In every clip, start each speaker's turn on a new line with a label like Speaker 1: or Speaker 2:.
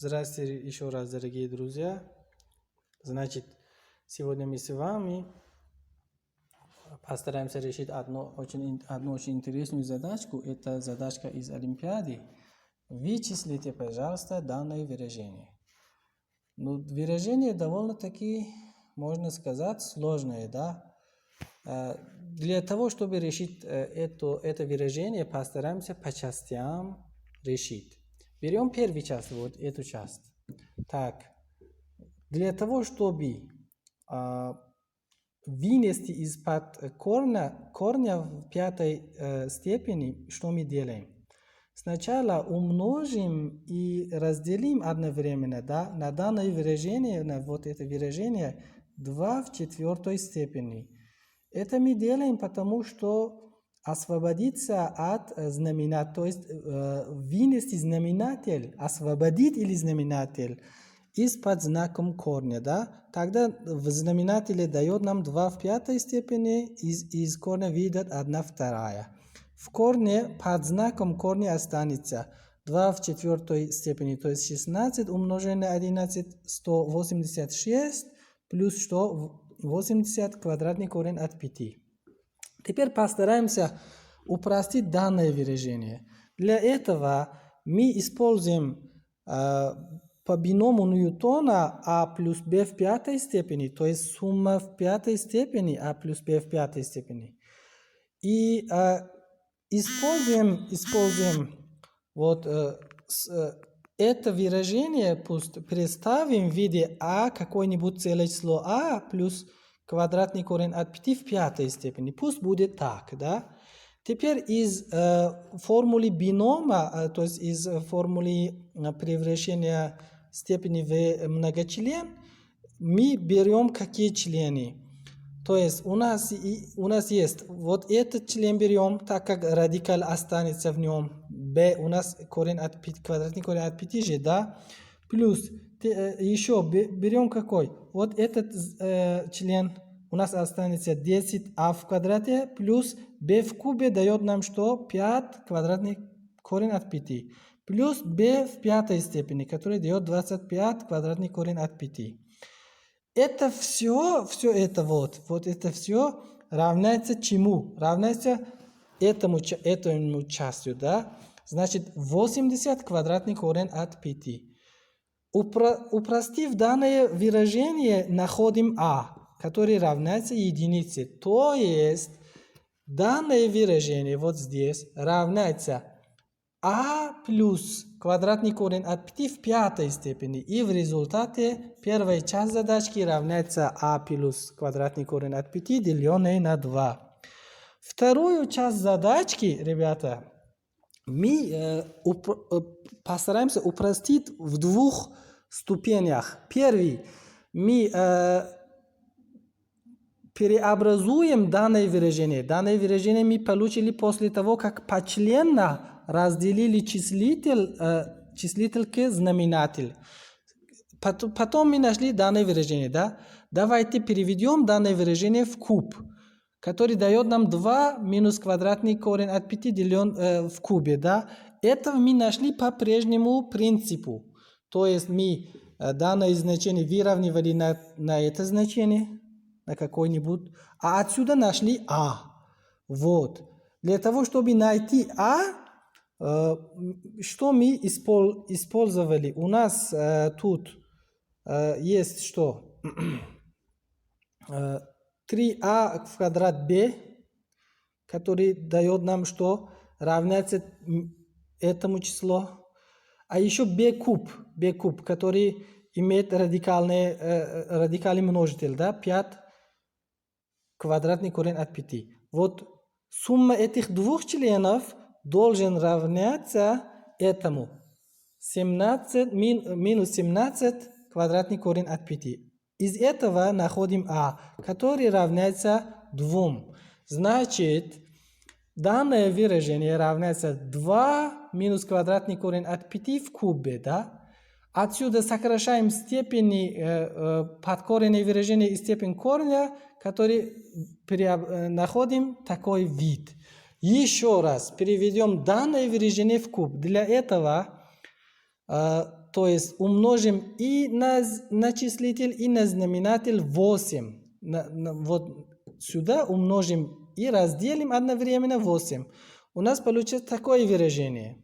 Speaker 1: Здравствуйте еще раз, дорогие друзья. Значит, сегодня мы с вами постараемся решить одну очень интересную задачку. Это задачка из Олимпиады. Вычислите, пожалуйста, данное выражение. Ну, выражение довольно-таки, можно сказать, сложное, да? Для того, чтобы решить это выражение, постараемся по частям решить. Берем первую часть, вот эту часть. Так, для того, чтобы вынести из-под корня в пятой степени, что мы делаем? Сначала умножим и разделим одновременно, да, на данное выражение, на вот это выражение 2 в четвертой степени. Это мы делаем, потому что освободиться от знаменателя, то есть вынести знаменатель, освободить или знаменатель из-под знаком корня, да? Тогда в знаменателе дает нам 2 в пятой степени, из корня выйдет 1 вторая. В корне под знаком корня останется 2 в четвертой степени, то есть 16 умноженное на 11, 186, плюс 180 квадратный корень от 5. Теперь постараемся упростить данное выражение. Для этого мы используем по биному Ньютона а плюс b в пятой степени, то есть сумма в пятой степени а плюс b в пятой степени. И используем вот это выражение, пусть представим в виде а какое-нибудь целое число а плюс квадратный корень от 5 в пятой степени. Пусть будет так, да? Теперь из формулы бинома, то есть из формулы превращения степени в многочлен, мы берем какие члены. То есть у нас есть вот этот член берем, так как радикаль останется в нем. b у нас корень от 5, квадратный корень от 5 же, да? Плюс еще берем какой? Вот этот член у нас останется 10а в квадрате плюс b в кубе дает нам что? 5 квадратный корень от 5. Плюс b в пятой степени, который дает 25 квадратный корень от 5. Это все это вот это все равняется чему? Равняется этому частью, да? Значит, 80 квадратный корень от 5. Упростив данное выражение, находим а, который равняется единице. То есть, данное выражение вот здесь равняется а плюс квадратный корень от 5 в пятой степени. И в результате первая часть задачки равняется а плюс квадратный корень от 5, деленное на 2. Вторую часть задачки, ребята, мы постараемся упростить в двух ступенях. Первый, мы переобразуем данное выражение. Данное выражение мы получили после того, как почленно разделили числитель к знаменатель. Потом мы нашли данное выражение. Да? Давайте переведем данное выражение в куб, который дает нам 2 минус квадратный корень от 5 делен в кубе. Да? Это мы нашли по прежнему принципу. То есть мы данное значение выравнивали на это значение, на какой-нибудь, а отсюда нашли а. Вот. Для того, чтобы найти а, что мы использовали? У нас тут есть что? 3а в квадрат b, который дает нам что? Равняется этому числу. А еще b куб, который имеет радикальный множитель, да? 5 квадратный корень от 5. Вот сумма этих двух членов должен равняться этому. 17 минус 17 квадратный корень от 5. Из этого находим а, который равняется 2. Значит, данное выражение равняется 2 минус квадратный корень от 5 в кубе, да? Отсюда сокращаем степени подкоренные выражения и степень корня, который находим такой вид. Еще раз переведем данное выражение в куб. Для этого То есть умножим и на числитель, и на знаменатель 8. Вот сюда умножим и разделим одновременно 8. У нас получится такое выражение.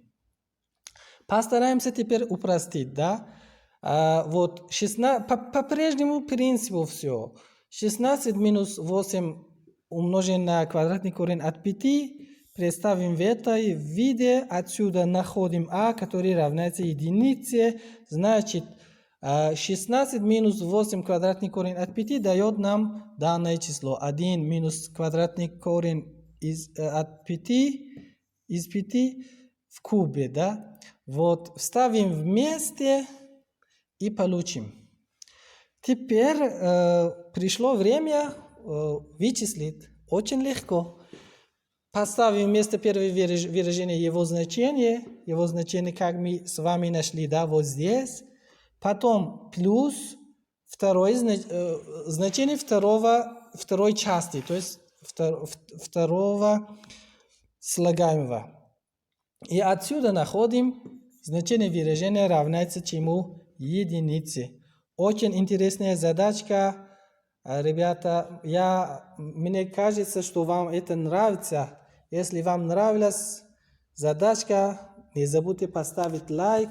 Speaker 1: Постараемся теперь упростить, да? Вот 16, по-прежнему принципу все. 16 минус 8 умножим на квадратный корень от 5. Представим в этой виде. Отсюда находим а, который равняется единице. Значит, 16 минус 8 квадратный корень от 5 дает нам данное число. 1 минус квадратный корень от 5 из 5 в кубе, да? Вот, вставим вместе и получим. Теперь пришло время вычислить. Очень легко. Поставим вместо первого выражения его значение, как мы с вами нашли, да, вот здесь. Потом плюс значение второй части, то есть второго слагаемого. И отсюда находим значение выражения равняется чему? Единице. Очень интересная задачка. Ребята, мне кажется, что вам это нравится. Если вам нравилась задачка, не забудьте поставить лайк.